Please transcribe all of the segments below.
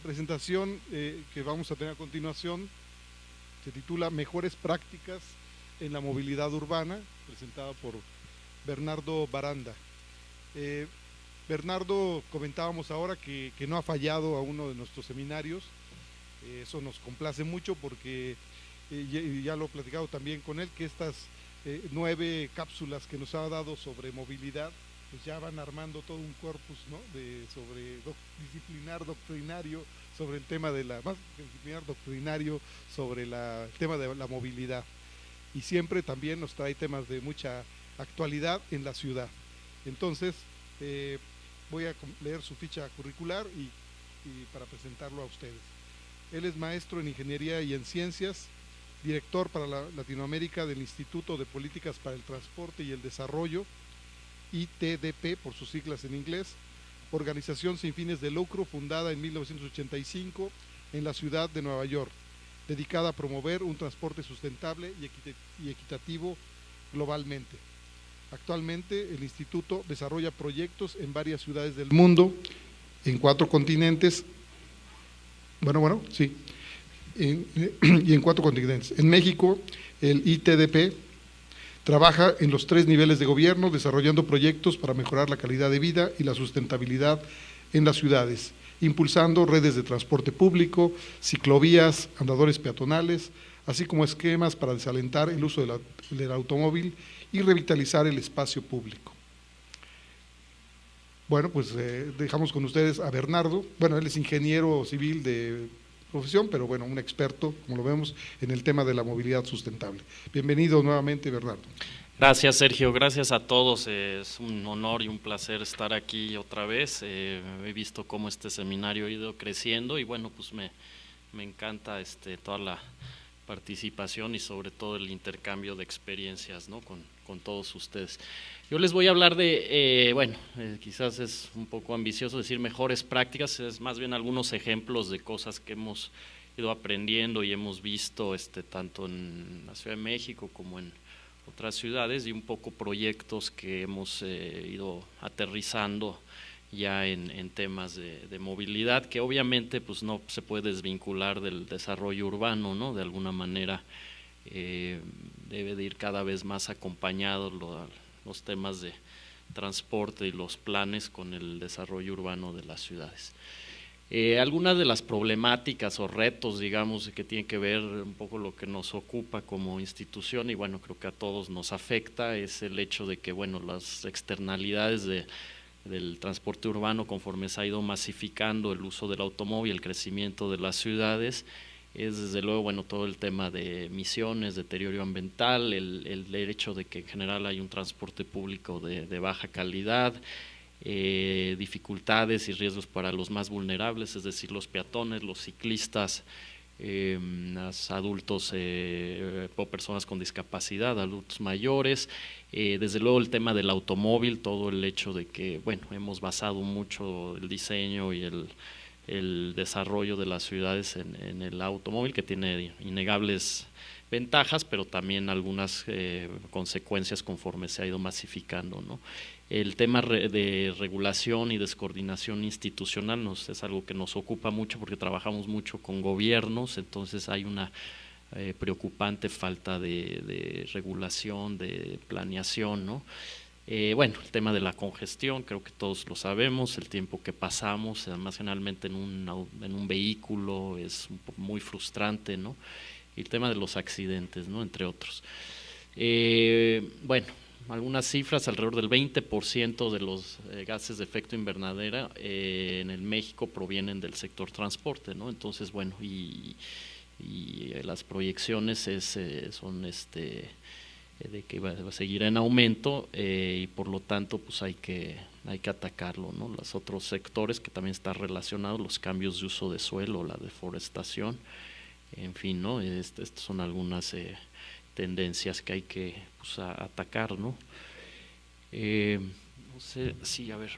presentación que vamos a tener a continuación se titula Mejores prácticas en la movilidad urbana, presentada por Bernardo Baranda. Bernardo, comentábamos ahora que no ha fallado a uno de nuestros seminarios. Eso nos complace mucho porque ya lo he platicado también con él, que estas 9 cápsulas que nos ha dado sobre movilidad, pues ya van armando todo un corpus, ¿no? Sobre disciplinar doctrinario, sobre el tema de la, más disciplinar doctrinario, sobre el tema de la movilidad. Y siempre también nos trae temas de mucha actualidad en la ciudad. Entonces, voy a leer su ficha curricular y para presentarlo a ustedes. Él es maestro en Ingeniería y en Ciencias, director para Latinoamérica del Instituto de Políticas para el Transporte y el Desarrollo, ITDP por sus siglas en inglés, organización sin fines de lucro fundada en 1985 en la ciudad de Nueva York, dedicada a promover un transporte sustentable y equitativo globalmente. Actualmente el instituto desarrolla proyectos en varias ciudades del mundo, en 4 continentes, y en 4 continentes. En México, el ITDP trabaja en los 3 niveles de gobierno, desarrollando proyectos para mejorar la calidad de vida y la sustentabilidad en las ciudades, impulsando redes de transporte público, ciclovías, andadores peatonales, así como esquemas para desalentar el uso del automóvil y revitalizar el espacio público. Bueno, pues dejamos con ustedes a Bernardo. Bueno, él es ingeniero civil de profesión, pero bueno, un experto, como lo vemos, en el tema de la movilidad sustentable. Bienvenido nuevamente, Bernardo. Gracias, Sergio, gracias a todos, es un honor y un placer estar aquí otra vez. He visto cómo este seminario ha ido creciendo y bueno, pues me encanta toda la participación y sobre todo el intercambio de experiencias, ¿no? con todos ustedes. Yo les voy a hablar de, quizás es un poco ambicioso decir mejores prácticas, es más bien algunos ejemplos de cosas que hemos ido aprendiendo y hemos visto tanto en la Ciudad de México como en otras ciudades y un poco proyectos que hemos ido aterrizando ya en temas de movilidad, que obviamente pues no se puede desvincular del desarrollo urbano, ¿no? De alguna manera debe de ir cada vez más acompañados los temas de transporte y los planes con el desarrollo urbano de las ciudades. Algunas de las problemáticas o retos, digamos, que tienen que ver un poco lo que nos ocupa como institución y bueno, creo que a todos nos afecta, es el hecho de que bueno, las externalidades del transporte urbano conforme se ha ido masificando el uso del automóvil, el crecimiento de las ciudades, es desde luego bueno todo el tema de emisiones, deterioro ambiental, el hecho de que en general hay un transporte público de baja calidad, dificultades y riesgos para los más vulnerables, es decir, los peatones, los ciclistas, los adultos o personas con discapacidad, adultos mayores, desde luego el tema del automóvil, todo el hecho de que bueno, hemos basado mucho el diseño y el desarrollo de las ciudades en el automóvil, que tiene innegables ventajas, pero también algunas consecuencias conforme se ha ido masificando, ¿no? El tema de regulación y descoordinación institucional es algo que nos ocupa mucho porque trabajamos mucho con gobiernos, entonces hay una preocupante falta de regulación, de planeación, ¿no? El tema de la congestión, creo que todos lo sabemos, el tiempo que pasamos, además generalmente en un vehículo es muy frustrante, ¿no? Y el tema de los accidentes, ¿no? Entre otros. Algunas cifras, alrededor del 20% de los gases de efecto invernadero en el México provienen del sector transporte, ¿no? Entonces, bueno, y las proyecciones son de que va a seguir en aumento y por lo tanto pues hay que atacarlo, ¿no? Los otros sectores que también están relacionados, los cambios de uso de suelo, la deforestación, en fin, ¿no? Estas son algunas tendencias que hay que pues, atacar, ¿no? No sé, sí, a ver.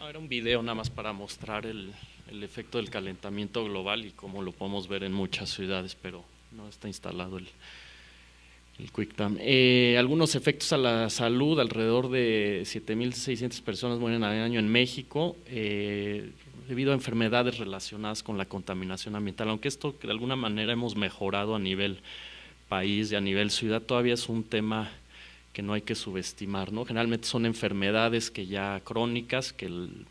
Era un video nada más para mostrar el efecto del calentamiento global y cómo lo podemos ver en muchas ciudades, pero no está instalado el QuickTime. Algunos efectos a la salud: alrededor de 7.600 personas mueren al año en México debido a enfermedades relacionadas con la contaminación ambiental. Aunque esto de alguna manera hemos mejorado a nivel país y a nivel ciudad, todavía es un tema que no hay que subestimar, ¿no? Generalmente son enfermedades que ya crónicas,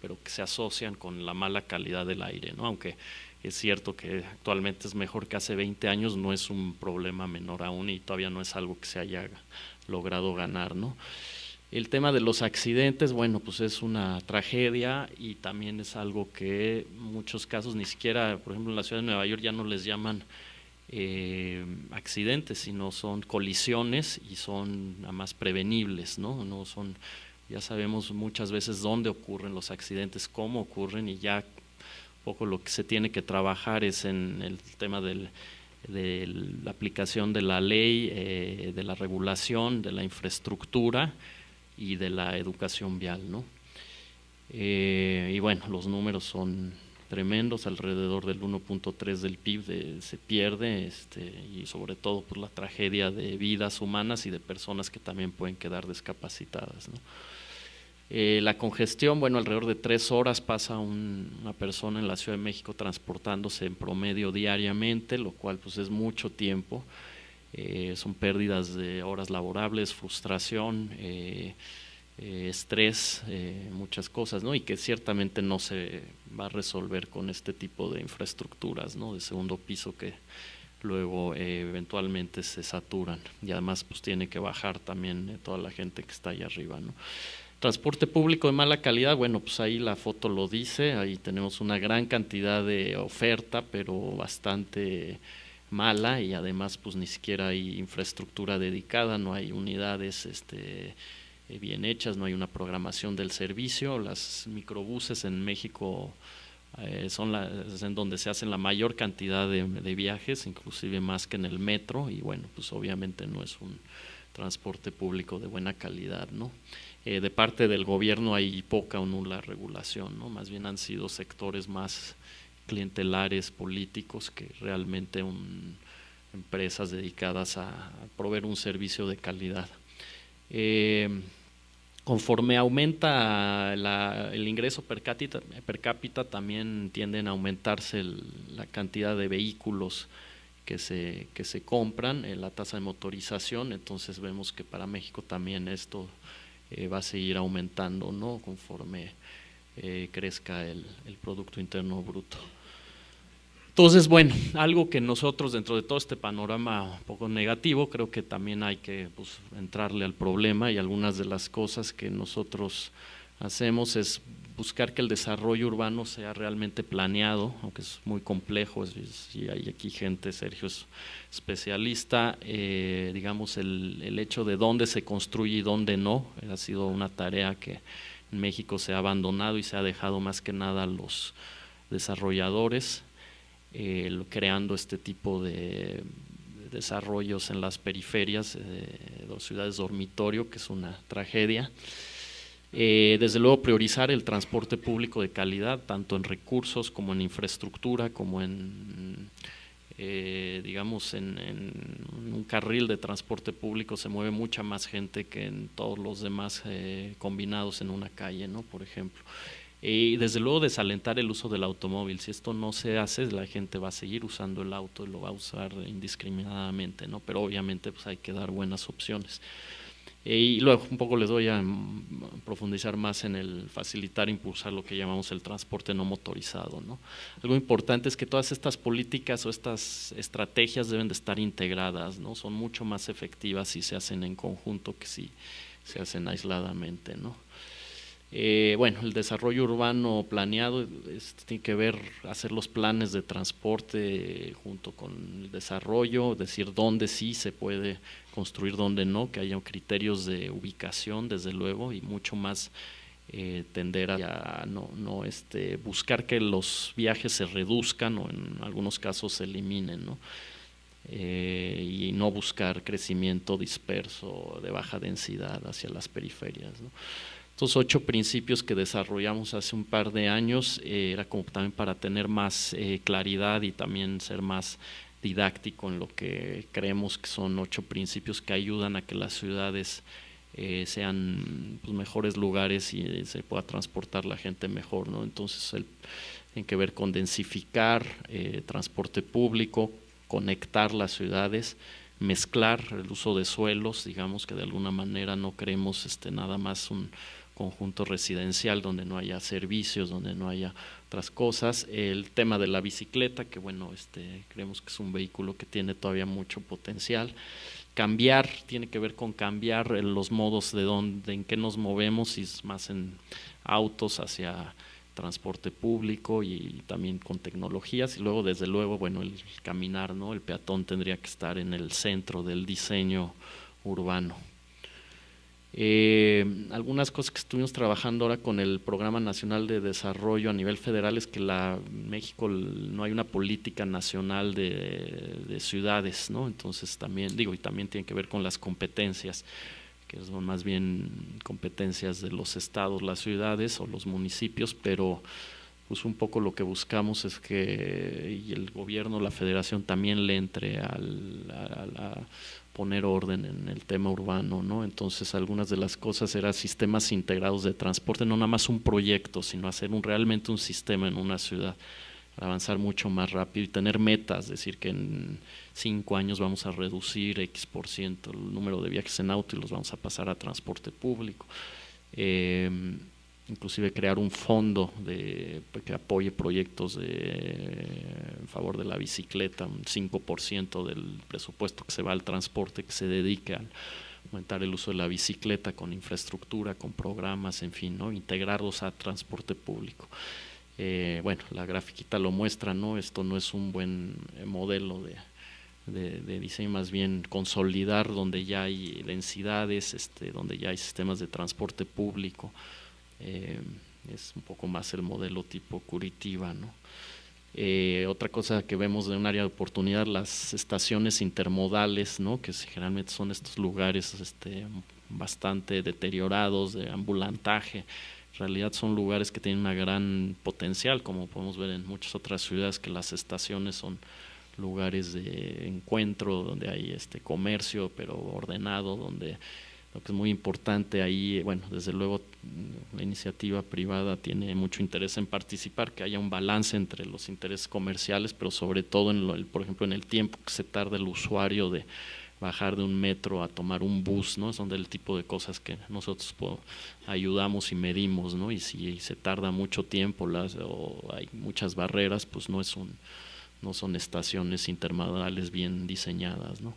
pero que se asocian con la mala calidad del aire, ¿no? Aunque es cierto que actualmente es mejor que hace 20 años, no es un problema menor aún y todavía no es algo que se haya logrado ganar, ¿no? El tema de los accidentes, bueno, pues es una tragedia y también es algo que en muchos casos ni siquiera, por ejemplo en la ciudad de Nueva York ya no les llaman accidentes, sino son colisiones y son nada más prevenibles, ¿no? No son, ya sabemos muchas veces dónde ocurren los accidentes, cómo ocurren, y ya un poco lo que se tiene que trabajar es en el tema de la aplicación de la ley, de la regulación, de la infraestructura y de la educación vial, ¿no? Y bueno, los números son tremendos, alrededor del 1.3 del PIB se pierde, y sobre todo por la tragedia de vidas humanas y de personas que también pueden quedar discapacitadas, ¿no? La congestión, bueno, alrededor de 3 horas pasa una persona en la Ciudad de México transportándose en promedio diariamente, lo cual pues es mucho tiempo, son pérdidas de horas laborables, frustración, estrés, muchas cosas, ¿no? Y que ciertamente no se va a resolver con este tipo de infraestructuras, ¿no? De segundo piso que luego eventualmente se saturan, y además pues tiene que bajar también toda la gente que está ahí arriba, ¿no? Transporte público de mala calidad, bueno, pues ahí la foto lo dice, ahí tenemos una gran cantidad de oferta, pero bastante mala, y además pues ni siquiera hay infraestructura dedicada, no hay unidades bien hechas, no hay una programación del servicio. Las microbuses en México son en donde se hacen la mayor cantidad de viajes, inclusive más que en el metro, y bueno, pues obviamente no es un transporte público de buena calidad, ¿no? De parte del gobierno hay poca o nula regulación, ¿no? Más bien han sido sectores más clientelares, políticos, que realmente empresas dedicadas a proveer un servicio de calidad. Conforme aumenta el ingreso per cápita, también tienden a aumentarse la cantidad de vehículos que se compran, la tasa de motorización. Entonces vemos que para México también esto va a seguir aumentando, ¿no? Conforme crezca el Producto Interno Bruto. Entonces, bueno, algo que nosotros dentro de todo este panorama un poco negativo, creo que también hay que pues, entrarle al problema, y algunas de las cosas que nosotros hacemos es buscar que el desarrollo urbano sea realmente planeado, aunque es muy complejo, y hay aquí gente, Sergio es especialista, digamos el hecho de dónde se construye y dónde no, ha sido una tarea que en México se ha abandonado y se ha dejado más que nada a los desarrolladores, creando este tipo de desarrollos en las periferias de las ciudades dormitorio, que es una tragedia. Desde luego priorizar el transporte público de calidad, tanto en recursos como en infraestructura, como en digamos en un carril de transporte público se mueve mucha más gente que en todos los demás combinados en una calle, ¿no? Por ejemplo. Y desde luego desalentar el uso del automóvil. Si esto no se hace, la gente va a seguir usando el auto y lo va a usar indiscriminadamente, ¿no? Pero obviamente pues hay que dar buenas opciones. Y luego un poco les voy a profundizar más en el facilitar, impulsar lo que llamamos el transporte no motorizado, ¿no? Algo importante es que todas estas políticas o estas estrategias deben de estar integradas, ¿no? Son mucho más efectivas si se hacen en conjunto que si se hacen aisladamente, ¿no? Bueno, el desarrollo urbano planeado tiene que ver, hacer los planes de transporte junto con el desarrollo, decir dónde sí se puede construir, dónde no, que haya criterios de ubicación desde luego, y mucho más tender a no buscar que los viajes se reduzcan o en algunos casos se eliminen, ¿no? Y no buscar crecimiento disperso de baja densidad hacia las periferias, ¿no? Estos 8 principios que desarrollamos hace un par de años era como también para tener más claridad y también ser más didáctico en lo que creemos que son 8 principios que ayudan a que las ciudades sean pues, mejores lugares y se pueda transportar la gente mejor, ¿no? Entonces tiene que ver con densificar, transporte público, conectar las ciudades, mezclar el uso de suelos, digamos que de alguna manera no queremos nada más un conjunto residencial donde no haya servicios, donde no haya otras cosas. El tema de la bicicleta, que bueno, creemos que es un vehículo que tiene todavía mucho potencial. Cambiar, tiene que ver con cambiar los modos en qué nos movemos, y es más en autos hacia transporte público y también con tecnologías. Y luego, desde luego, bueno, el caminar, ¿no? El peatón tendría que estar en el centro del diseño urbano. Algunas cosas que estuvimos trabajando ahora con el Programa Nacional de Desarrollo a nivel federal es que en México no hay una política nacional de ciudades, ¿no? Entonces también, y también tiene que ver con las competencias, que son más bien competencias de los estados, las ciudades o los municipios, pero pues un poco lo que buscamos es que y el gobierno, la federación también le entre a poner orden en el tema urbano, ¿no? Entonces algunas de las cosas eran sistemas integrados de transporte, no nada más un proyecto, sino hacer realmente un sistema en una ciudad, para avanzar mucho más rápido y tener metas, es decir, que en 5 años vamos a reducir X% el número de viajes en auto y los vamos a pasar a transporte público. Inclusive crear un fondo que apoye proyectos en favor de la bicicleta, un 5% del presupuesto que se va al transporte, que se dedique a aumentar el uso de la bicicleta con infraestructura, con programas, en fin, ¿no? Integrarlos a transporte público. Bueno, la grafiquita lo muestra, ¿no? Esto no es un buen modelo de diseño, más bien consolidar donde ya hay densidades, donde ya hay sistemas de transporte público. Es un poco más el modelo tipo Curitiba, ¿no? Otra cosa que vemos de un área de oportunidad, las estaciones intermodales, ¿no? Que generalmente son estos lugares bastante deteriorados de ambulantaje. En realidad son lugares que tienen una gran potencial, como podemos ver en muchas otras ciudades, que las estaciones son lugares de encuentro donde hay comercio pero ordenado, donde lo que es muy importante ahí, bueno, desde luego la iniciativa privada tiene mucho interés en participar, que haya un balance entre los intereses comerciales, pero sobre todo, por ejemplo, en el tiempo que se tarda el usuario de bajar de un metro a tomar un bus, ¿no? Son del tipo de cosas que nosotros ayudamos y medimos, ¿no? Y si se tarda mucho tiempo o hay muchas barreras, pues no son estaciones intermodales bien diseñadas, ¿no?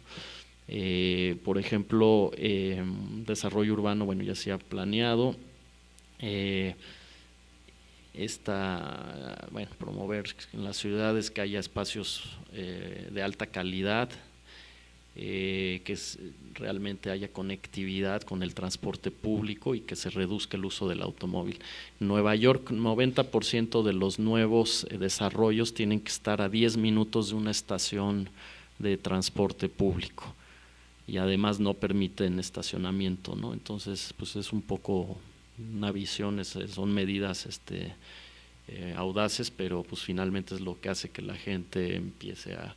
Por ejemplo, desarrollo urbano, bueno, ya se ha planeado, promover en las ciudades que haya espacios de alta calidad, que realmente haya conectividad con el transporte público y que se reduzca el uso del automóvil. En Nueva York, 90% de los nuevos desarrollos tienen que estar a 10 minutos de una estación de transporte público, y además no permiten estacionamiento, ¿no? Entonces, pues es un poco una visión, son medidas audaces, pero pues finalmente es lo que hace que la gente empiece a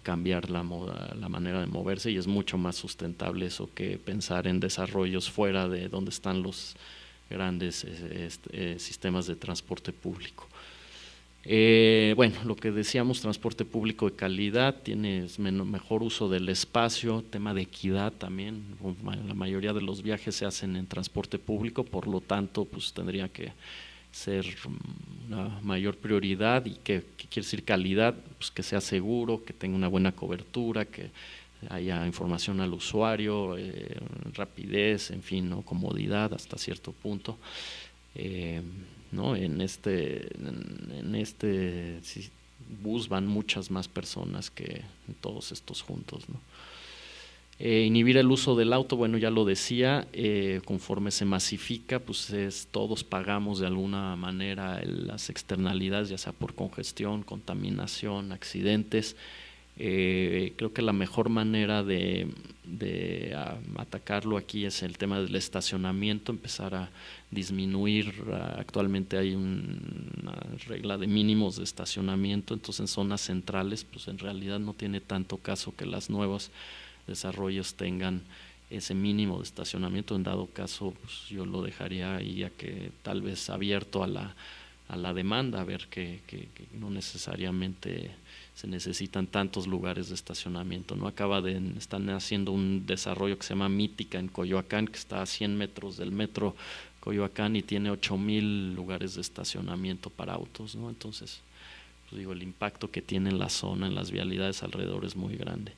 cambiar la manera de moverse, y es mucho más sustentable eso que pensar en desarrollos fuera de donde están los grandes sistemas de transporte público. Bueno, lo que decíamos, transporte público de calidad, tiene mejor uso del espacio, tema de equidad también. La mayoría de los viajes se hacen en transporte público, por lo tanto pues tendría que ser una mayor prioridad. ¿Y qué quiere decir calidad? Pues que sea seguro, que tenga una buena cobertura, que haya información al usuario, rapidez, en fin, ¿no? Comodidad hasta cierto punto. ¿No? En este bus van muchas más personas que en todos estos juntos, ¿no? Inhibir el uso del auto, bueno, ya lo decía, conforme se masifica, pues todos pagamos de alguna manera las externalidades, ya sea por congestión, contaminación, accidentes. Creo que la mejor manera de atacarlo aquí es el tema del estacionamiento, empezar a disminuir. Actualmente hay una regla de mínimos de estacionamiento, entonces en zonas centrales pues en realidad no tiene tanto caso que los nuevos desarrollos tengan ese mínimo de estacionamiento. En dado caso pues yo lo dejaría ahí, a que tal vez abierto a la demanda, a ver que no necesariamente se necesitan tantos lugares de estacionamiento, ¿no? Están haciendo un desarrollo que se llama Mítica en Coyoacán, que está a 100 metros del metro Coyoacán y tiene 8,000 lugares de estacionamiento para autos, ¿no? Entonces, pues digo, el impacto que tiene en la zona, en las vialidades alrededor es muy grande.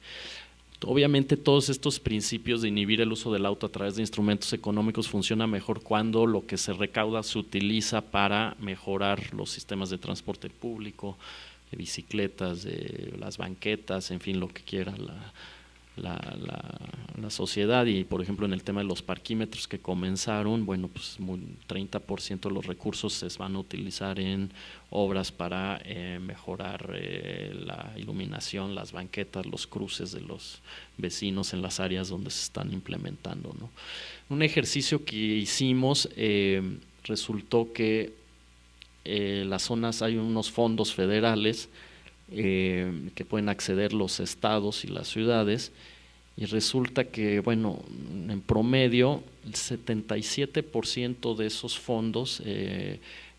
Obviamente todos estos principios de inhibir el uso del auto a través de instrumentos económicos funciona mejor cuando lo que se recauda se utiliza para mejorar los sistemas de transporte público, de bicicletas, de las banquetas, en fin, lo que quiera la sociedad. Y por ejemplo en el tema de los parquímetros que comenzaron, bueno, pues 30% de los recursos se van a utilizar en obras para mejorar la iluminación, las banquetas, los cruces de los vecinos en las áreas donde se están implementando, ¿no? Un ejercicio que hicimos, resultó que las zonas, hay unos fondos federales que pueden acceder los estados y las ciudades, y resulta que, bueno, en promedio el 77% de esos fondos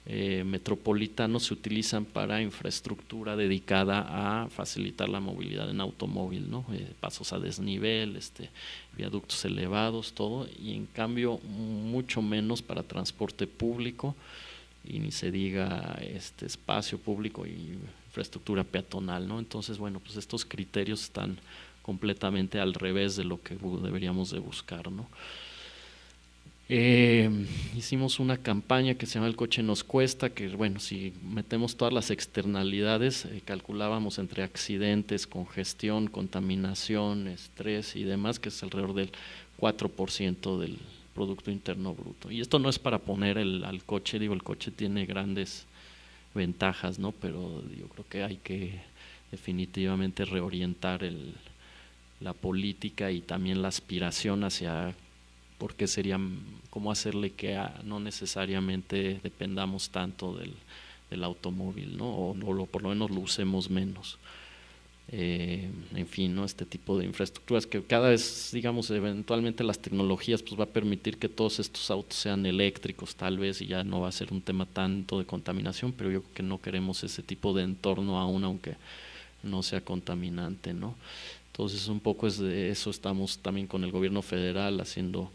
metropolitanos se utilizan para infraestructura dedicada a facilitar la movilidad en automóvil, ¿no? Pasos a desnivel, viaductos elevados, todo, y en cambio mucho menos para transporte público, y ni se diga espacio público y infraestructura peatonal, ¿no? Entonces, bueno, pues estos criterios están completamente al revés de lo que deberíamos de buscar, ¿no? Hicimos una campaña que se llama El coche nos cuesta, que bueno, si metemos todas las externalidades, calculábamos entre accidentes, congestión, contaminación, estrés y demás, que es alrededor del 4% del Producto Interno Bruto. Y esto no es para poner al coche, digo, el coche tiene grandes ventajas, ¿no? Pero yo creo que hay que definitivamente reorientar la política y también la aspiración hacia por qué sería, cómo hacerle que no necesariamente dependamos tanto del automóvil, ¿no? O por lo menos lo usemos menos. En fin, ¿no? Este tipo de infraestructuras que cada vez, digamos, eventualmente las tecnologías pues va a permitir que todos estos autos sean eléctricos tal vez, y ya no va a ser un tema tanto de contaminación, pero yo creo que no queremos ese tipo de entorno aún, aunque no sea contaminante, ¿no? Entonces un poco es de eso, estamos también con el gobierno federal haciendo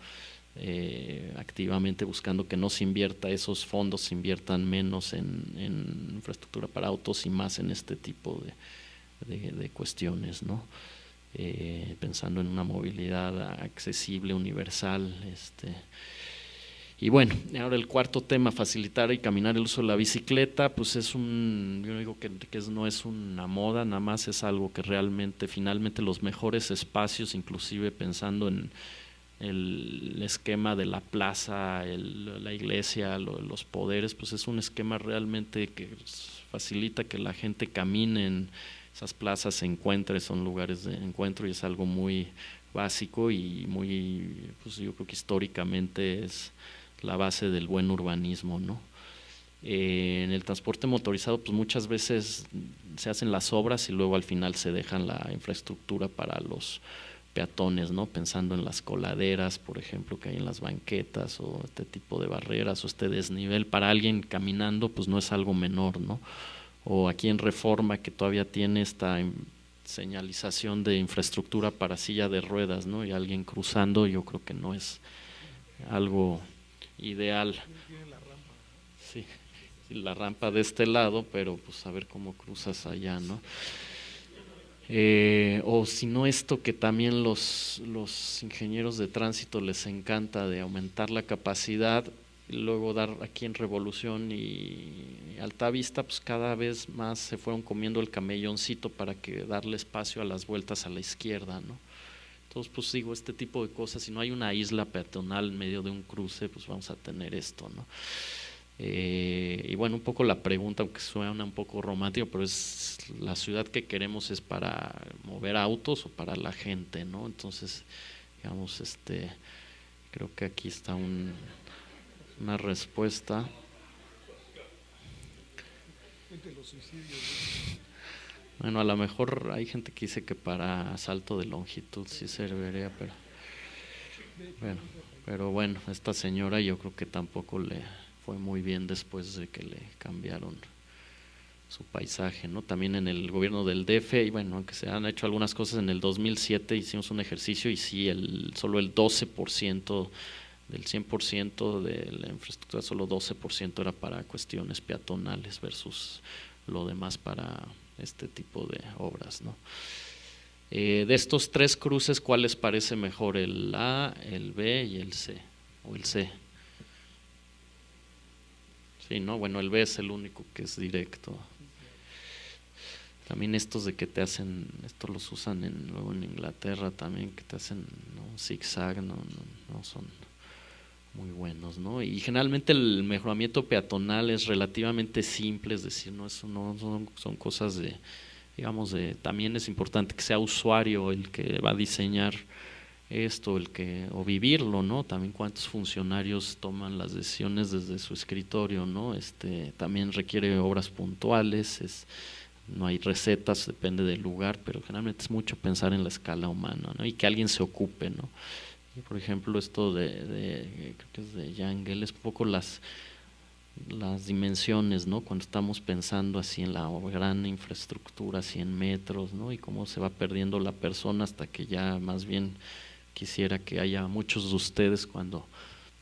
activamente, buscando que no se invierta esos fondos, se inviertan menos en infraestructura para autos y más en este tipo de cuestiones, ¿no? Pensando en una movilidad accesible, universal. Y bueno, ahora el cuarto tema, facilitar y caminar el uso de la bicicleta, pues yo digo que no es una moda, nada más es algo que realmente, finalmente los mejores espacios, inclusive pensando en el esquema de la plaza, la iglesia, los poderes, pues es un esquema realmente que facilita que la gente camine en esas plazas, se encuentre, son lugares de encuentro, y es algo muy básico y muy, pues yo creo que históricamente es la base del buen urbanismo, ¿no? En el transporte motorizado pues muchas veces se hacen las obras y luego al final se dejan la infraestructura para los peatones, ¿no? Pensando en las coladeras, por ejemplo, que hay en las banquetas, o este tipo de barreras, o este desnivel para alguien caminando, pues no es algo menor, ¿no? O aquí en Reforma, que todavía tiene esta señalización de infraestructura para silla de ruedas, ¿no? Y alguien cruzando, yo creo que no es algo ideal. Sí, la rampa de este lado, pero pues a ver cómo cruzas allá, ¿no? O si no, esto que también los ingenieros de tránsito les encanta, de aumentar la capacidad, y luego dar aquí en Revolución y Altavista, pues cada vez más se fueron comiendo el camelloncito para darle espacio a las vueltas a la izquierda, ¿no? Entonces, pues digo, este tipo de cosas, si no hay una isla peatonal en medio de un cruce, pues vamos a tener esto, ¿no? Y bueno, un poco la pregunta, aunque suena un poco romántico, pero es la ciudad que queremos es para mover autos o para la gente, ¿no? Entonces, digamos, creo que aquí está una respuesta. Bueno, a lo mejor hay gente que dice que para salto de longitud sí serviría, pero bueno, esta señora yo creo que tampoco le fue muy bien después de que le cambiaron su paisaje, ¿no? También en el gobierno del DF, y bueno, aunque se han hecho algunas cosas, en el 2007 hicimos un ejercicio y sí, solo el 12% del 100% de la infraestructura, solo 12% era para cuestiones peatonales versus lo demás para este tipo de obras, ¿no? De estos 3 cruces, ¿cuál les parece mejor? ¿El A, el B y el C? ¿O el C? Sí, ¿no? Bueno, el B es el único que es directo. También estos de que te hacen, estos los usan luego en Inglaterra también, que te hacen, ¿no?, zigzag, no son muy buenos, ¿no? Y generalmente el mejoramiento peatonal es relativamente simple, es decir, no son cosas de, digamos, también es importante que sea usuario el que va a diseñar esto, o vivirlo, ¿no? También cuántos funcionarios toman las decisiones desde su escritorio, ¿no? También requiere obras puntuales, no hay recetas, depende del lugar, pero generalmente es mucho pensar en la escala humana, ¿no? Y que alguien se ocupe, ¿no? Y por ejemplo, esto creo que es de Yangel, es un poco las dimensiones, ¿no? Cuando estamos pensando así en la gran infraestructura, 100 metros, ¿no? Y cómo se va perdiendo la persona hasta que ya más bien quisiera que haya muchos de ustedes cuando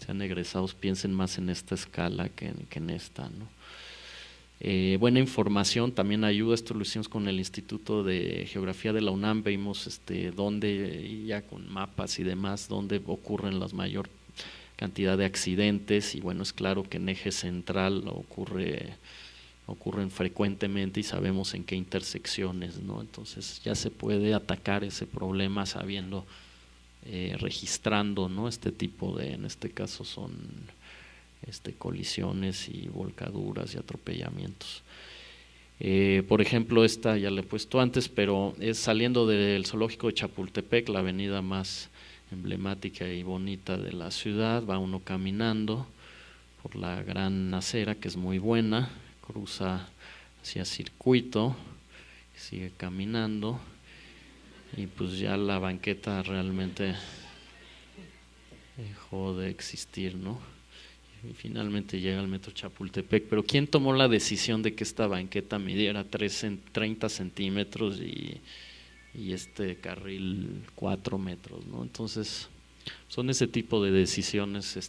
sean egresados piensen más en esta escala que en esta, ¿no? Buena información también ayuda, esto lo hicimos con el Instituto de Geografía de la UNAM, vimos dónde, ya con mapas y demás, dónde ocurren la mayor cantidad de accidentes, y bueno, es claro que en eje central ocurren frecuentemente y sabemos en qué intersecciones, ¿no? Entonces ya se puede atacar ese problema sabiendo, registrando, ¿no?, este tipo de, en este caso son colisiones y volcaduras y atropellamientos. Por ejemplo, esta ya la he puesto antes, pero es saliendo del zoológico de Chapultepec, la avenida más emblemática y bonita de la ciudad, va uno caminando por la gran acera, que es muy buena, cruza hacia Circuito, sigue caminando y pues ya la banqueta realmente dejó de existir, ¿no? Y finalmente llega al metro Chapultepec, pero ¿quién tomó la decisión de que esta banqueta midiera 30 centímetros y este carril 4 metros, ¿no? Entonces son ese tipo de decisiones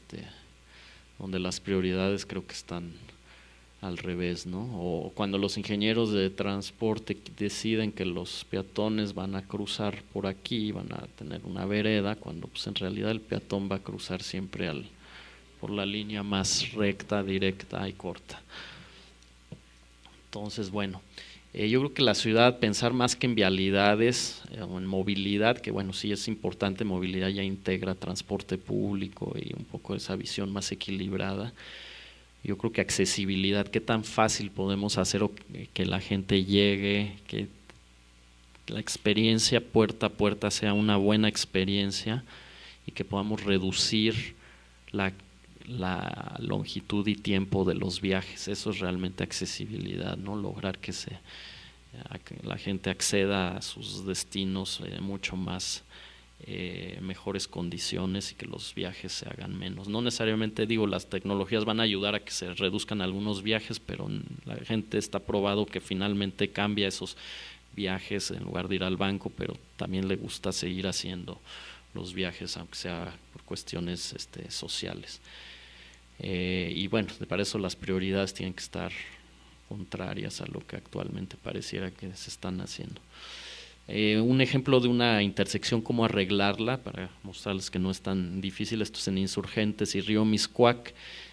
donde las prioridades creo que están al revés, ¿no? O cuando los ingenieros de transporte deciden que los peatones van a cruzar por aquí, van a tener una vereda, cuando pues en realidad el peatón va a cruzar siempre por la línea más recta, directa y corta. Entonces, bueno, yo creo que la ciudad, pensar más que en vialidades o en movilidad, que bueno, sí es importante, movilidad ya integra transporte público y un poco esa visión más equilibrada. Yo creo que accesibilidad, qué tan fácil podemos hacer que la gente llegue, que la experiencia puerta a puerta sea una buena experiencia y que podamos reducir la longitud y tiempo de los viajes. Eso es realmente accesibilidad, ¿no? Lograr que la gente acceda a sus destinos mucho más mejores condiciones y que los viajes se hagan menos. No necesariamente digo las tecnologías van a ayudar a que se reduzcan algunos viajes, pero la gente está probado que finalmente cambia esos viajes en lugar de ir al banco, pero también le gusta seguir haciendo los viajes aunque sea por cuestiones sociales. Y bueno, para eso las prioridades tienen que estar contrarias a lo que actualmente pareciera que se están haciendo. Un ejemplo de una intersección, cómo arreglarla, para mostrarles que no es tan difícil, esto es en Insurgentes y Río Miscuac,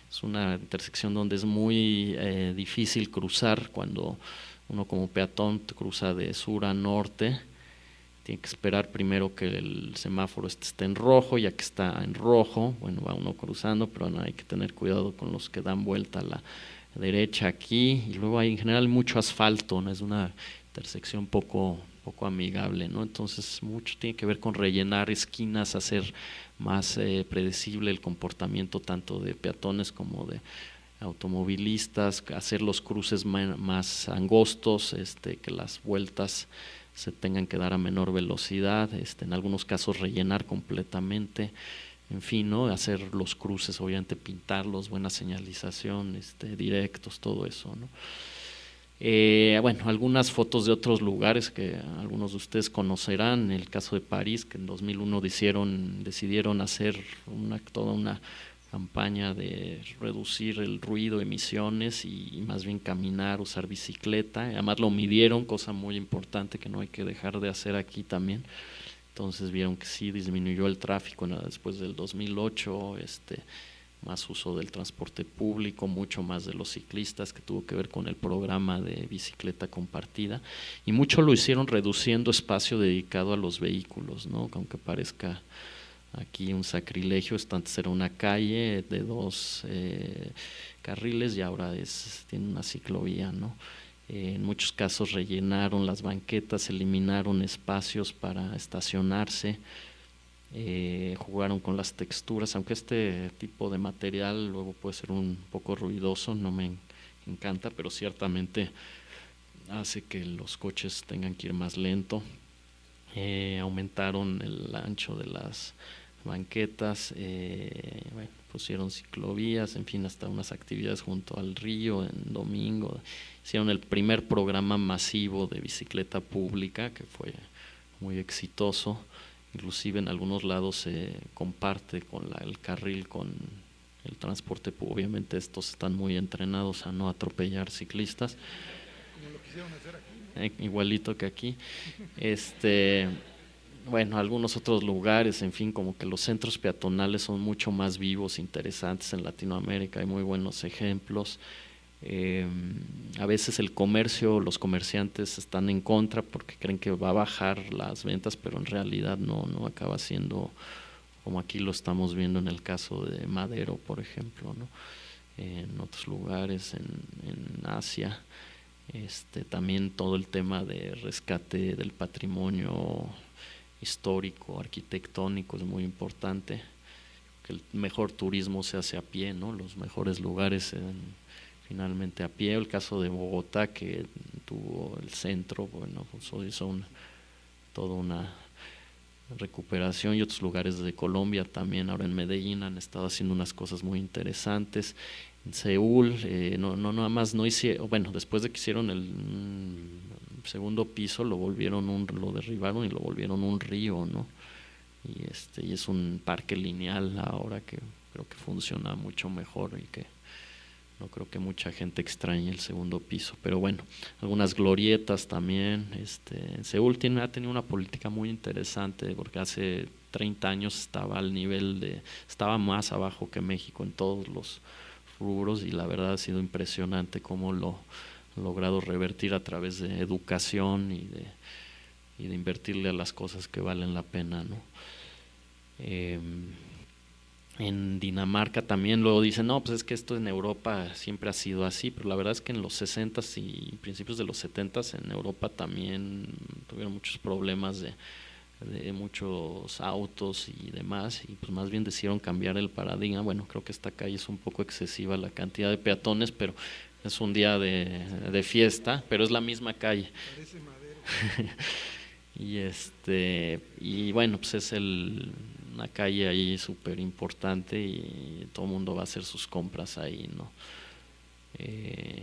es una intersección donde es muy difícil cruzar cuando uno como peatón cruza de sur a norte, tiene que esperar primero que el semáforo esté en rojo, ya que está en rojo, bueno, va uno cruzando, pero no, hay que tener cuidado con los que dan vuelta a la derecha aquí, y luego hay en general mucho asfalto, ¿no? Es una intersección poco amigable, ¿no? Entonces mucho tiene que ver con rellenar esquinas, hacer más predecible el comportamiento tanto de peatones como de automovilistas, hacer los cruces más angostos, que las vueltas se tengan que dar a menor velocidad, en algunos casos rellenar completamente, en fin, ¿no? Hacer los cruces, obviamente pintarlos, buena señalización, directos, todo eso, ¿no? Bueno, algunas fotos de otros lugares que algunos de ustedes conocerán, en el caso de París, que en 2001 decidieron hacer toda una campaña de reducir el ruido, emisiones y más bien caminar, usar bicicleta, además lo midieron, cosa muy importante que no hay que dejar de hacer aquí también. Entonces vieron que sí disminuyó el tráfico después del 2008, más uso del transporte público, mucho más de los ciclistas, que tuvo que ver con el programa de bicicleta compartida, y mucho lo hicieron reduciendo espacio dedicado a los vehículos, ¿no? Aunque parezca aquí un sacrilegio, antes era una calle de 2 carriles y ahora tiene una ciclovía, ¿no? En muchos casos rellenaron las banquetas, eliminaron espacios para estacionarse, jugaron con las texturas, aunque este tipo de material luego puede ser un poco ruidoso, no me encanta, pero ciertamente hace que los coches tengan que ir más lento. Aumentaron el ancho de las banquetas, bueno, pusieron ciclovías, en fin, hasta unas actividades junto al río en domingo. Hicieron el primer programa masivo de bicicleta pública, que fue muy exitoso. Inclusive en algunos lados se comparte con el carril con el transporte público. Obviamente estos están muy entrenados a no atropellar ciclistas. Como lo quisieron hacer aquí, ¿no? Igualito que aquí. Bueno, algunos otros lugares, en fin, como que los centros peatonales son mucho más vivos, interesantes en Latinoamérica, hay muy buenos ejemplos. A veces el comercio, los comerciantes están en contra porque creen que va a bajar las ventas, pero en realidad no acaba siendo como aquí lo estamos viendo en el caso de Madero, por ejemplo, ¿no? En otros lugares, en Asia. También todo el tema de rescate del patrimonio histórico, arquitectónico es muy importante, que el mejor turismo se hace a pie, ¿no? Los mejores lugares finalmente a pie. El caso de Bogotá, que tuvo el centro, bueno, pues hizo toda una recuperación, y otros lugares de Colombia también, ahora en Medellín han estado haciendo unas cosas muy interesantes. En Seúl, nada más no hicieron, bueno, después de que hicieron el segundo piso, lo derribaron y lo volvieron un río, ¿no? Y es un parque lineal ahora que creo que funciona mucho mejor y que no creo que mucha gente extrañe el segundo piso, pero bueno, algunas glorietas también. Seúl ha tenido una política muy interesante, porque hace 30 años estaba más abajo que México en todos los rubros, y la verdad ha sido impresionante cómo lo ha logrado revertir a través de educación y de invertirle a las cosas que valen la pena, ¿no? En Dinamarca también luego dicen, no, pues es que esto en Europa siempre ha sido así, pero la verdad es que en los 60s y principios de los 70s en Europa también tuvieron muchos problemas de muchos autos y demás, y pues más bien decidieron cambiar el paradigma. Bueno, creo que esta calle es un poco excesiva la cantidad de peatones, pero es un día de fiesta, pero es la misma calle. Parece Madero. y bueno, pues es una calle ahí súper importante y todo el mundo va a hacer sus compras ahí, ¿no?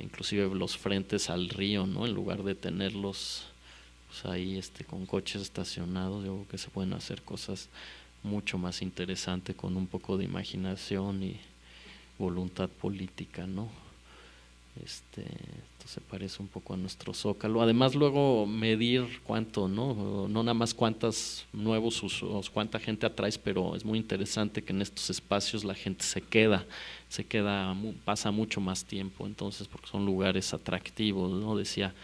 Inclusive los frentes al río, ¿no? En lugar de tenerlos pues ahí con coches estacionados, yo creo que se pueden hacer cosas mucho más interesantes con un poco de imaginación y voluntad política, ¿no? Esto se parece un poco a nuestro Zócalo. Además, luego medir cuánto, no nada más cuántos nuevos usos, cuánta gente atraes, pero es muy interesante que en estos espacios la gente se queda, pasa mucho más tiempo, entonces, porque son lugares atractivos, ¿no? Decía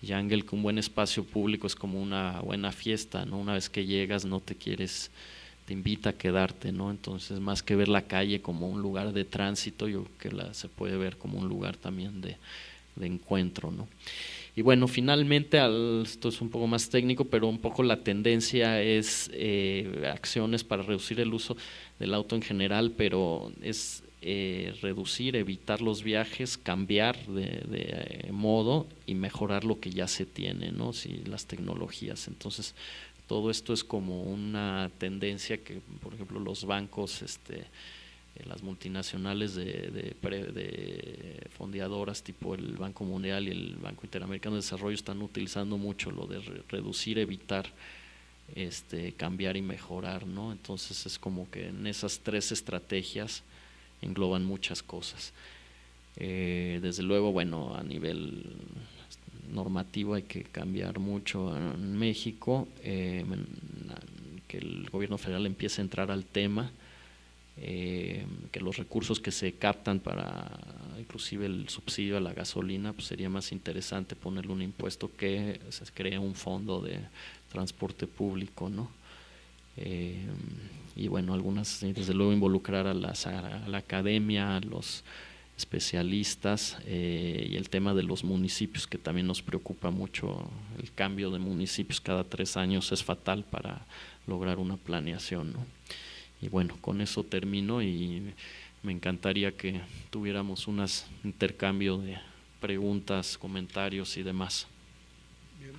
Yangel, que un buen espacio público es como una buena fiesta, ¿no? Una vez que llegas no te quieres, te invita a quedarte, ¿no? Entonces, más que ver la calle como un lugar de tránsito, yo creo que se puede ver como un lugar también de encuentro, ¿no? Y bueno, finalmente, esto es un poco más técnico, pero un poco la tendencia es acciones para reducir el uso del auto en general, pero es reducir, evitar los viajes, cambiar de modo y mejorar lo que ya se tiene, ¿no? Si las tecnologías. Entonces, todo esto es como una tendencia que, por ejemplo, los bancos, las multinacionales de fondeadoras tipo el Banco Mundial y el Banco Interamericano de Desarrollo están utilizando mucho lo de reducir, evitar, cambiar y mejorar, ¿no? Entonces es como que en esas 3 estrategias engloban muchas cosas. Desde luego, bueno, a nivel normativo hay que cambiar mucho en México, que el gobierno federal empiece a entrar al tema, que los recursos que se captan para inclusive el subsidio a la gasolina, pues sería más interesante ponerle un impuesto que se cree un fondo de transporte público, ¿no? Y bueno, desde luego involucrar a la academia, a los especialistas, y el tema de los municipios, que también nos preocupa mucho. El cambio de municipios cada 3 años es fatal para lograr una planeación, ¿no? Y bueno, con eso termino y me encantaría que tuviéramos un intercambio de preguntas, comentarios y demás. Bien.